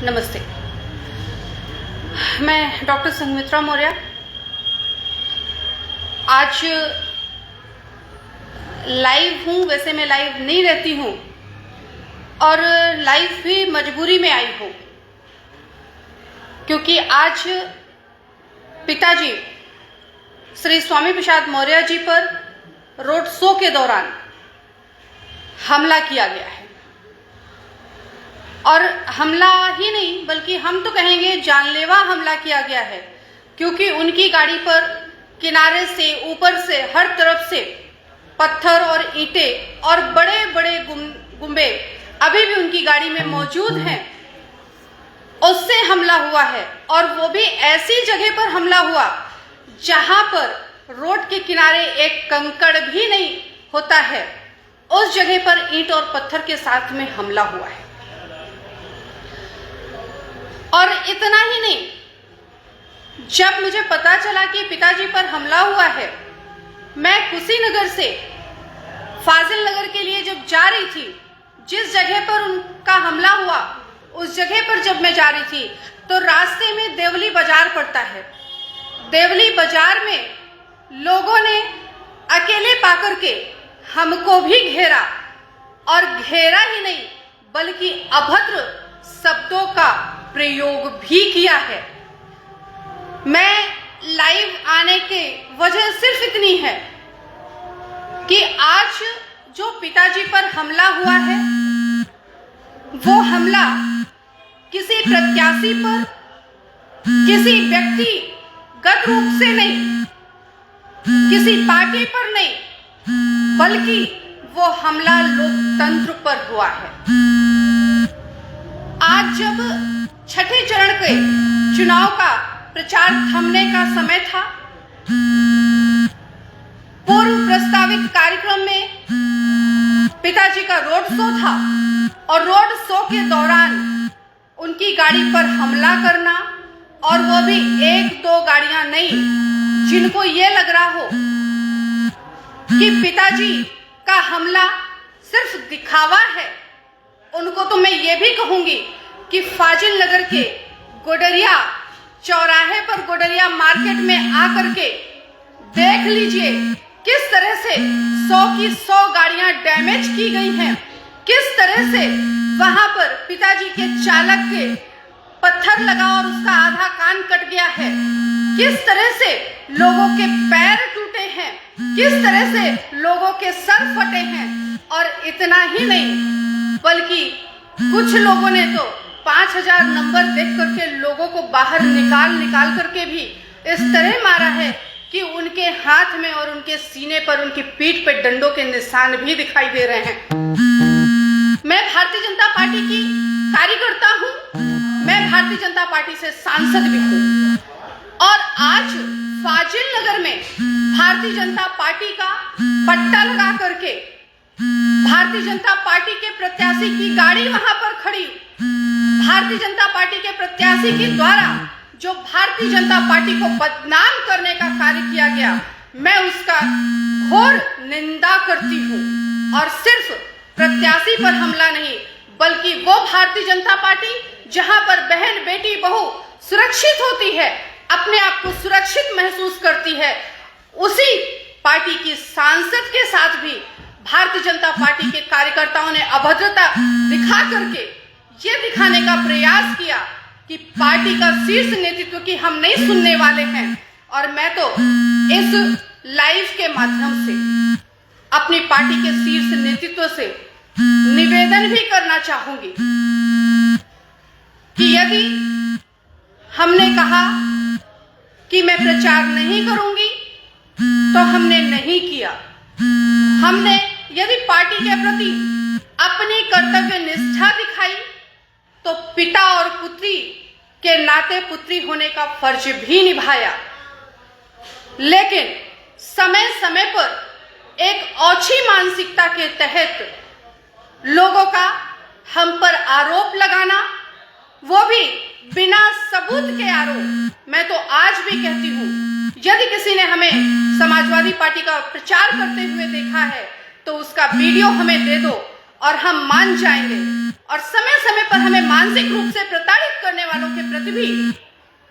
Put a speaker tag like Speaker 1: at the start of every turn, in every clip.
Speaker 1: नमस्ते। मैं डॉक्टर संघमित्रा मौर्य। आज लाइव हूँ, वैसे मैं लाइव नहीं रहती हूँ और लाइव भी मजबूरी में आई हूँ, क्योंकि आज पिताजी श्री स्वामी प्रसाद मौर्य जी पर रोड शो के दौरान हमला किया गया है। और हमला ही नहीं बल्कि हम तो कहेंगे जानलेवा हमला किया गया है, क्योंकि उनकी गाड़ी पर किनारे से, ऊपर से, हर तरफ से पत्थर और ईंटें और बड़े बड़े गुम्बे अभी भी उनकी गाड़ी में मौजूद हैं। उससे हमला हुआ है और वो भी ऐसी जगह पर हमला हुआ जहां पर रोड के किनारे एक कंकड़ भी नहीं होता है। उस जगह पर ईंट और पत्थर के साथ में हमला हुआ है। और इतना ही नहीं, जब मुझे पता चला कि पिताजी पर हमला हुआ है, मैं कुशीनगर से फाजिल नगर के लिए जब जा रही थी, जिस जगह पर उनका हमला हुआ उस जगह पर जब मैं जा रही थी तो रास्ते में देवली बाजार पड़ता है। देवली बाजार में लोगों ने अकेले पाकर के हमको भी घेरा, और घेरा ही नहीं बल्कि अभद्र शब्दों का प्रयोग भी किया है। मैं लाइव आने की वजह सिर्फ इतनी है कि आज जो पिताजी पर हमला हुआ है, वो हमला किसी प्रत्याशी पर, किसी व्यक्तिगत रूप से नहीं, किसी पार्टी पर नहीं, बल्कि वो हमला लोकतंत्र पर हुआ है। आज जब छठे चरण के चुनाव का प्रचार थमने का समय था, पूर्व प्रस्तावित कार्यक्रम में पिताजी का रोड शो था और रोड शो के दौरान उनकी गाड़ी पर हमला करना, और वो भी एक दो गाड़ियां नहीं, जिनको ये लग रहा हो कि पिताजी का हमला सिर्फ दिखावा है, उनको तो मैं ये भी कहूंगी कि फाजिल नगर के गोडरिया चौराहे पर, गोडरिया मार्केट में आकर के देख लीजिए किस तरह से 100 की 100 गाड़ियां डैमेज की गई हैं, किस तरह से वहां पर पिताजी के चालक के पत्थर लगा और उसका आधा कान कट गया है, किस तरह से लोगों के पैर टूटे हैं, किस तरह से लोगों के सर फटे हैं। और इतना ही नहीं बल्कि कुछ लोगों ने तो 5000 नंबर देख करके लोगों को बाहर निकाल करके भी इस तरह मारा है कि उनके हाथ में और उनके सीने पर, उनकी पीठ पर डंडों के निशान भी दिखाई दे रहे हैं। मैं भारतीय जनता पार्टी की कार्यकर्ता हूं, मैं भारतीय जनता पार्टी से सांसद भी हूं, और आज फाजिल नगर में भारतीय जनता पार्टी का पट्टा लगा करके भारतीय जनता पार्टी के प्रत्याशी की गाड़ी वहां पर खड़ी, भारतीय जनता पार्टी के प्रत्याशी के द्वारा जो भारतीय जनता पार्टी को बदनाम करने का कार्य किया गया, मैं उसका घोर निंदा करती हूं। और सिर्फ प्रत्याशी पर हमला नहीं बल्कि वो भारतीय जनता पार्टी जहां पर बहन, बेटी, बहू सुरक्षित होती है, अपने आप को सुरक्षित महसूस करती है, उसी पार्टी की सांसद के साथ भी भारतीय जनता पार्टी के कार्यकर्ताओं ने अभद्रता दिखा करके ये दिखाने का प्रयास किया कि पार्टी का शीर्ष नेतृत्व की हम नहीं सुनने वाले हैं। और मैं तो इस लाइव के माध्यम से अपनी पार्टी के शीर्ष नेतृत्व से निवेदन भी करना चाहूंगी कि यदि हमने कहा कि मैं प्रचार नहीं करूंगी तो हमने नहीं किया। हमने यदि पार्टी के प्रति अपनी कर्तव्य निष्ठा दिखाई तो पिता और पुत्री के नाते पुत्री होने का फर्ज भी निभाया। लेकिन समय समय पर एक औछी मानसिकता के तहत लोगों का हम पर आरोप लगाना, वो भी बिना सबूत के आरोप। मैं तो आज भी कहती हूँ, यदि किसी ने हमें समाजवादी पार्टी का प्रचार करते हुए देखा है तो उसका वीडियो हमें दे दो और हम मान जाएंगे। और समय समय पर हमें मानसिक रूप से प्रताड़ित वालों के प्रति भी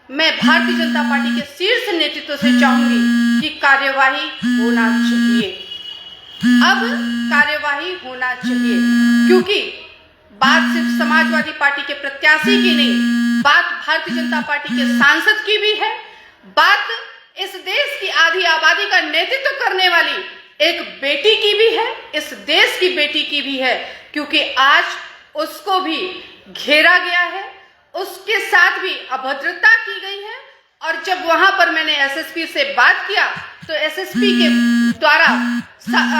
Speaker 1: मैं भारतीय जनता पार्टी के शीर्ष नेतृत्व से चाहूंगी कि कार्यवाही होना चाहिए। अब कार्यवाही होना चाहिए, क्योंकि बात सिर्फ समाजवादी पार्टी के प्रत्याशी की नहीं, बात भारतीय जनता पार्टी के सांसद की भी है, बात इस देश की आधी आबादी का नेतृत्व करने वाली एक बेटी की भी है, इस देश की बेटी की भी है, क्योंकि आज उसको भी घेरा गया है, उसके साथ भी अभद्रता की गई है। और जब वहां पर मैंने एसएसपी से बात किया तो एसएसपी के द्वारा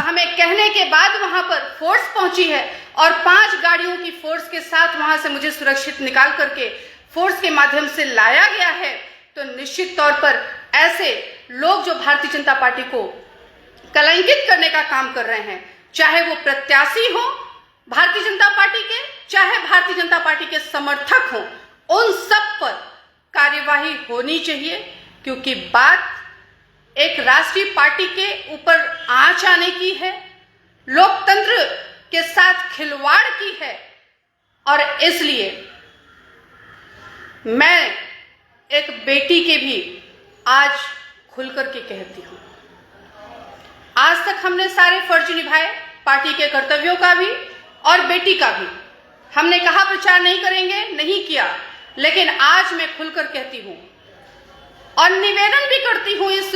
Speaker 1: हमें कहने के बाद वहां पर फोर्स पहुंची है और 5 गाड़ियों की फोर्स के साथ वहां से मुझे सुरक्षित निकाल करके फोर्स के माध्यम से लाया गया है। तो निश्चित तौर पर ऐसे लोग जो भारतीय जनता पार्टी को कलंकित करने का काम कर रहे हैं, चाहे वो प्रत्याशी हो भारतीय जनता पार्टी के, चाहे भारतीय जनता पार्टी के समर्थक हो, उन सब पर कार्यवाही होनी चाहिए। क्योंकि बात एक राष्ट्रीय पार्टी के ऊपर आंच आने की है, लोकतंत्र के साथ खिलवाड़ की है। और इसलिए मैं एक बेटी के भी आज खुल करके कहती हूं, आज तक हमने सारे फर्ज निभाए, पार्टी के कर्तव्यों का भी और बेटी का भी। हमने कहा प्रचार नहीं करेंगे, नहीं किया, लेकिन आज मैं खुलकर कहती हूं और निवेदन भी करती हूं इस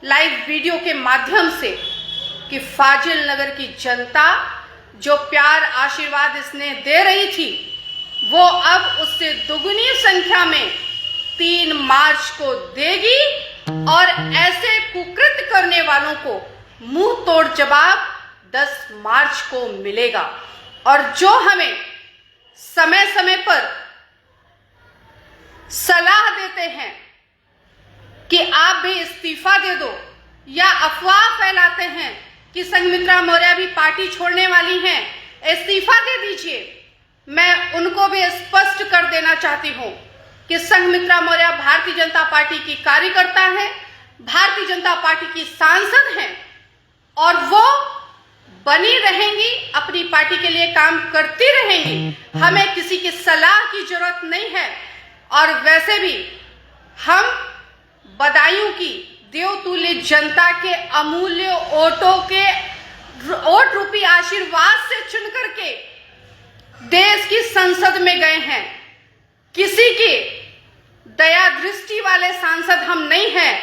Speaker 1: लाइव वीडियो के माध्यम से कि फाजिल नगर की जनता जो प्यार आशीर्वाद इसने दे रही थी, वो अब उससे दुगनी संख्या में 3 मार्च को देगी और ऐसे कुकृत्य करने वालों को मुंह तोड़ जवाब 10 मार्च को मिलेगा। और जो हमें समय समय पर सलाह देते हैं कि आप भी इस्तीफा दे दो, या अफवाह फैलाते हैं कि संघमित्रा मौर्य भी पार्टी छोड़ने वाली हैं, इस्तीफा दे दीजिए, मैं उनको भी स्पष्ट कर देना चाहती हूं कि संघमित्रा मौर्य भारतीय जनता पार्टी की कार्यकर्ता है, भारतीय जनता पार्टी की सांसद हैं और वो बनी रहेंगी, अपनी पार्टी के लिए काम करती रहेंगी। हमें किसी की सलाह की जरूरत नहीं है। और वैसे भी हम बदायूं की देवतुल्य जनता के अमूल्य वोट रूपी आशीर्वाद से चुन करके देश की संसद में गए हैं। किसी की दया दृष्टि वाले सांसद हम नहीं हैं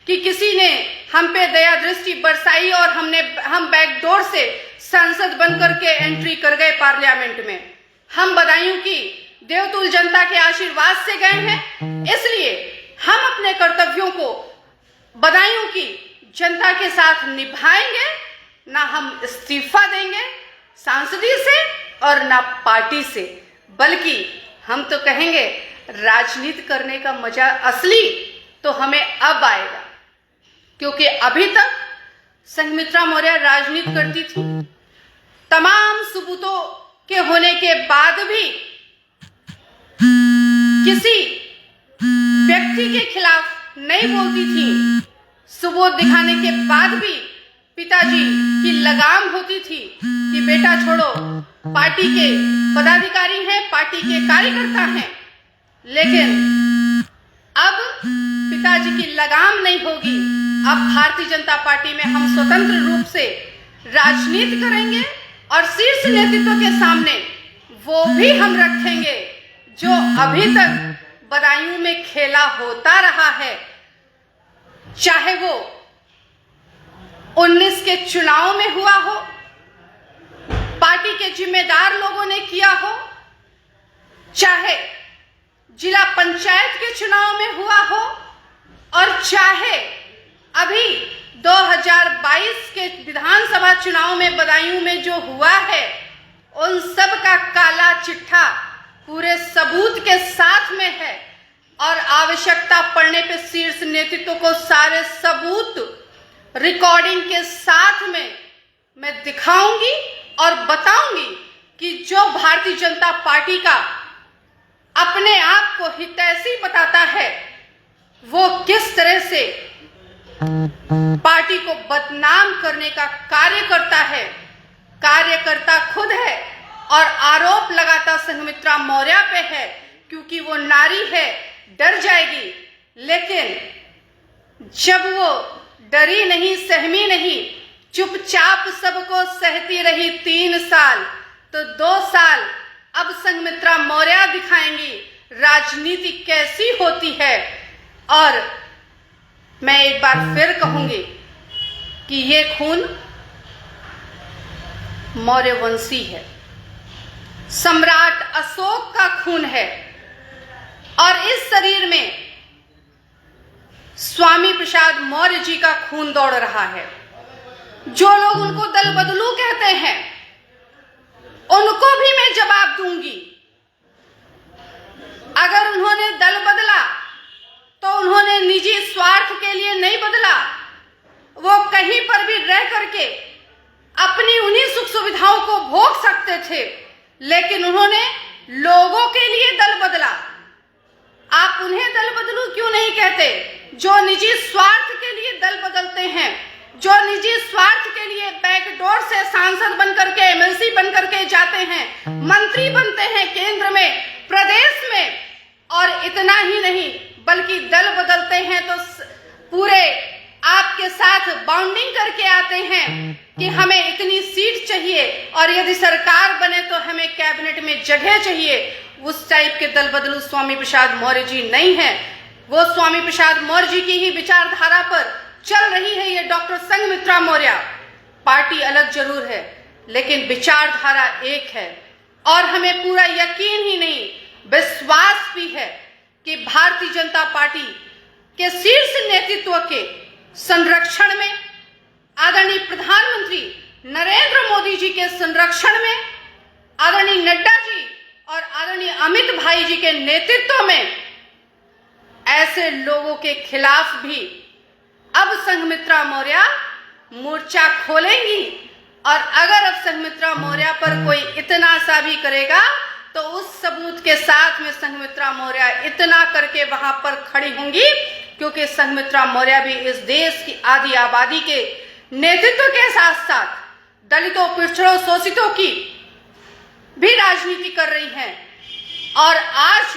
Speaker 1: कि किसी ने हम पे दया दृष्टि बरसाई और हम बैकडोर से सांसद बनकर के एंट्री कर गए पार्लियामेंट में। हम बदायूं की देवतुल्य जनता के आशीर्वाद से गए हैं, इसलिए हम अपने कर्तव्यों को बदायूं की जनता के साथ निभाएंगे। ना हम इस्तीफा देंगे सांसदी से और ना पार्टी से, बल्कि हम तो कहेंगे राजनीति करने का मजा असली तो हमें अब आएगा। क्योंकि अभी तक संघमित्रा मौर्य राजनीति करती थी, तमाम सबूतों के होने के बाद भी किसी व्यक्ति के खिलाफ नहीं बोलती थी, सबूत दिखाने के बाद भी पिताजी की लगाम होती थी कि बेटा छोड़ो, पार्टी के पदाधिकारी हैं, पार्टी के कार्यकर्ता हैं। लेकिन अब पिताजी की लगाम नहीं होगी। अब भारतीय जनता पार्टी में हम स्वतंत्र रूप से राजनीति करेंगे और शीर्ष नेतृत्व के सामने वो भी हम रखेंगे जो अभी तक बदायूं में खेला होता रहा है, चाहे वो 19 के चुनाव में हुआ हो, पार्टी के जिम्मेदार लोगों ने किया हो, चाहे जिला पंचायत के चुनाव में हुआ हो, और चाहे अभी 2022 के विधानसभा चुनाव में बदायूं में जो हुआ है, उन सब का काला चिट्ठा पूरे सबूत के साथ में है। और आवश्यकता पड़ने पे शीर्ष नेतृत्व को सारे सबूत रिकॉर्डिंग के साथ में मैं दिखाऊंगी और बताऊंगी कि जो भारतीय जनता पार्टी का अपने आप को हितैषी बताता है, वो किस तरह से पार्टी को बदनाम करने का कार्य करता है। कार्यकर्ता खुद है और आरोप लगाता संघमित्रा मौर्य पे है क्योंकि वो नारी है, डर जाएगी। लेकिन जब वो डरी नहीं, सहमी नहीं, चुपचाप सबको सहती रही 3 साल, तो 2 साल अब संघमित्रा मौर्य दिखाएंगी राजनीति कैसी होती है। और मैं एक बार फिर कहूंगी कि ये खून मौर्य वंशी है, सम्राट अशोक का खून है, और इस शरीर में स्वामी प्रसाद मौर्य जी का खून दौड़ रहा है। जो लोग उनको दल बदलू कहते हैं, उनको भी मैं जवाब दूंगी। अगर उन्होंने दल बदला तो उन्होंने निजी स्वार्थ के लिए नहीं बदला, वो कहीं पर भी रह करके अपनी उन्हीं सुख सुविधाओं को भोग सकते थे, लेकिन उन्होंने लोगों के लिए दल बदला। आप उन्हें दल बदलू क्यों नहीं कहते जो निजी स्वार्थ के लिए दल बदलते हैं, जो निजी स्वार्थ के लिए बैकडोर से सांसद बनकर के, एमएलसी बनकर के जाते हैं, मंत्री बनते हैं केंद्र में, प्रदेश में, और इतना ही नहीं बल्कि दल बदलते हैं तो पूरे आपके साथ बाउंडिंग करके आते हैं कि हमें इतनी सीट चाहिए और यदि सरकार बने तो हमें कैबिनेट में जगह चाहिए। उस टाइप के दल बदलू स्वामी प्रसाद मौर्य जी नहीं है। वो स्वामी प्रसाद मौर्य जी की ही विचारधारा पर चल रही है ये डॉक्टर संघमित्रा मौर्य। पार्टी अलग जरूर है लेकिन विचारधारा एक है, और हमें पूरा यकीन ही नहीं विश्वास भी है कि भारतीय जनता पार्टी के शीर्ष नेतृत्व के संरक्षण में, आदरणीय प्रधानमंत्री नरेंद्र मोदी जी के संरक्षण में, आदरणीय नड्डा जी और आदरणीय अमित भाई जी के नेतृत्व में ऐसे लोगों के खिलाफ भी अब संघमित्रा मौर्य मोर्चा खोलेंगी। और अगर अब संघमित्रा मौर्य पर कोई इतना सा भी करेगा तो उस सबूत के साथ में संघमित्रा मौर्य इतना करके वहां पर खड़ी होंगी, क्योंकि संघमित्रा मौर्य भी इस देश की आधी आबादी के नेतृत्व के साथ साथ दलितों, पिछड़ों, शोषितों की भी राजनीति कर रही हैं। और आज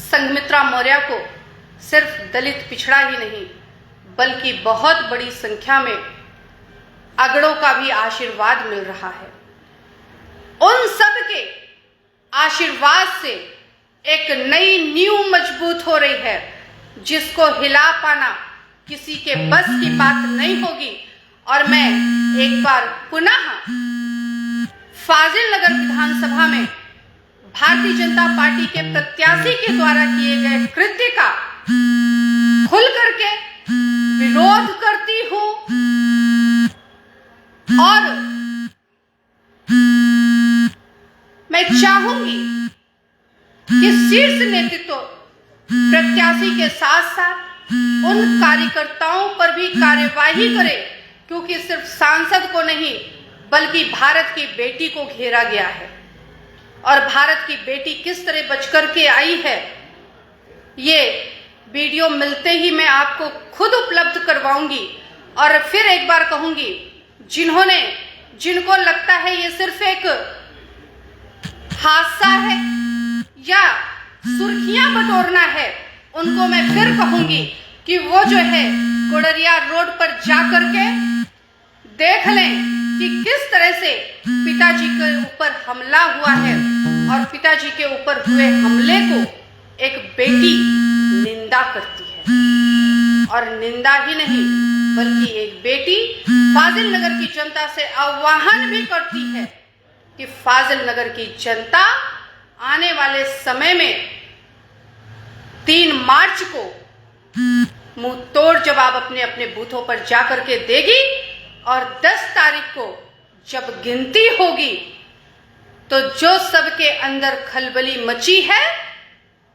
Speaker 1: संघमित्रा मौर्य को सिर्फ दलित पिछड़ा ही नहीं बल्कि बहुत बड़ी संख्या में अगड़ों का भी आशीर्वाद मिल रहा है। उन सब के आशीर्वाद से एक नई नींव मजबूत हो रही है, जिसको हिला पाना किसी के बस की बात नहीं होगी। और मैं एक बार पुनः फाजिल नगर विधानसभा में भारतीय जनता पार्टी के प्रत्याशी के द्वारा किए गए कृत्य का खुल करके विरोध करती हूं, और मैं चाहूंगी कि शीर्ष नेतृत्व प्रत्याशी के साथ साथ उन कार्यकर्ताओं पर भी कार्यवाही करे, क्योंकि सिर्फ सांसद को नहीं बल्कि भारत की बेटी को घेरा गया है। और भारत की बेटी किस तरह बच करके आई है, ये वीडियो मिलते ही मैं आपको खुद उपलब्ध करवाऊंगी। और फिर एक बार कहूंगी, जिनको लगता है ये सिर्फ एक हादसा है या सुर्खियां बटोरना है, उनको मैं फिर कहूंगी कि वो जो है कोडरिया रोड पर जा करके देख लें कि किस तरह से पिताजी के ऊपर हमला हुआ है, और पिताजी के ऊपर हुए हमले को एक बेटी निंदा करती है। और निंदा ही नहीं बल्कि एक बेटी फाजिल नगर की जनता से आह्वान भी करती है कि फाजिल नगर की जनता आने वाले समय में 3 मार्च को मुंह तोड़ जवाब अपने अपने बूथों पर जाकर के देगी, और 10 तारीख को जब गिनती होगी तो जो सबके अंदर खलबली मची है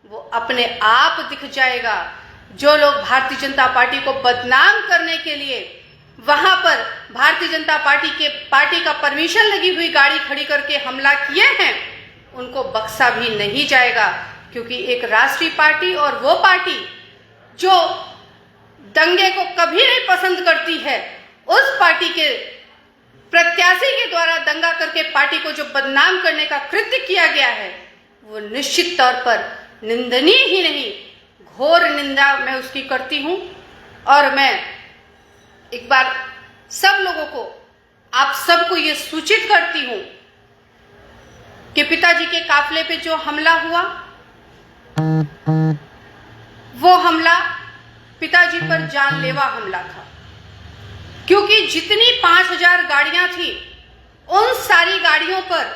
Speaker 1: वो अपने आप दिख जाएगा। जो लोग भारतीय जनता पार्टी को बदनाम करने के लिए वहां पर भारतीय जनता पार्टी का परमिशन लगी हुई गाड़ी खड़ी करके हमला किए हैं, उनको बख्शा भी नहीं जाएगा, क्योंकि एक राष्ट्रीय पार्टी और वो पार्टी जो दंगे को कभी नहीं पसंद करती है, उस पार्टी के प्रत्याशी के द्वारा दंगा करके पार्टी को जो बदनाम करने का कृत्य किया गया है, वो निश्चित तौर पर निंदनीय ही नहीं, घोर निंदा मैं उसकी करती हूँ। और मैं एक बार सब लोगों को, आप सबको ये सूचित करती हूँ कि पिताजी के काफिले पे जो हमला हुआ, वो हमला पिताजी पर जानलेवा हमला था। क्योंकि जितनी 5000 गाड़ियां थी, उन सारी गाड़ियों पर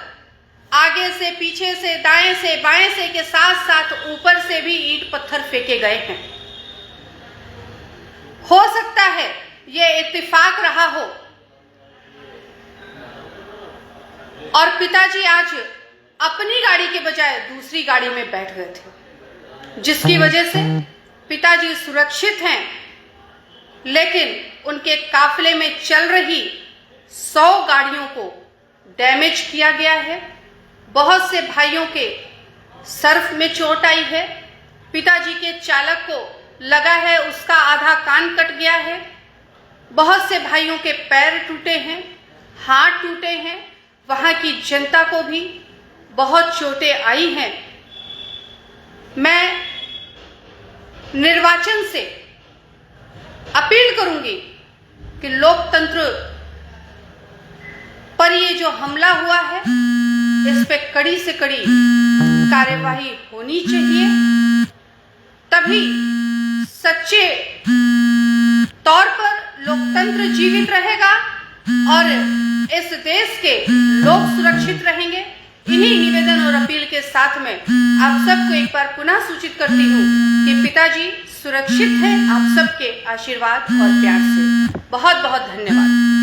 Speaker 1: आगे से, पीछे से, दाएं से, बाएं से के साथ साथ ऊपर से भी ईंट पत्थर फेंके गए हैं। हो सकता है ये इत्तेफाक रहा हो और पिताजी आज अपनी गाड़ी के बजाय दूसरी गाड़ी में बैठ गए थे, जिसकी वजह से पिताजी सुरक्षित हैं। लेकिन उनके काफिले में चल रही 100 गाड़ियों को डैमेज किया गया है। बहुत से भाइयों के सर्फ में चोट आई है। पिताजी के चालक को लगा है उसका आधा कान कट गया है। बहुत से भाइयों के पैर टूटे हैं, हाथ टूटे हैं। वहां की जनता को भी बहुत चोटें आई हैं। मैं निर्वाचन से अपील करूंगी कि लोकतंत्र पर ये जो हमला हुआ है, इस पे कड़ी से कड़ी कार्यवाही होनी चाहिए। तभी सच्चे तौर पर लोकतंत्र जीवित रहेगा और इस देश के लोग सुरक्षित रहेंगे। इन्हीं निवेदन और अपील के साथ में आप सबको एक बार पुनः सूचित करती हूँ कि पिताजी सुरक्षित हैं, आप सबके आशीर्वाद और प्यार से। बहुत बहुत धन्यवाद।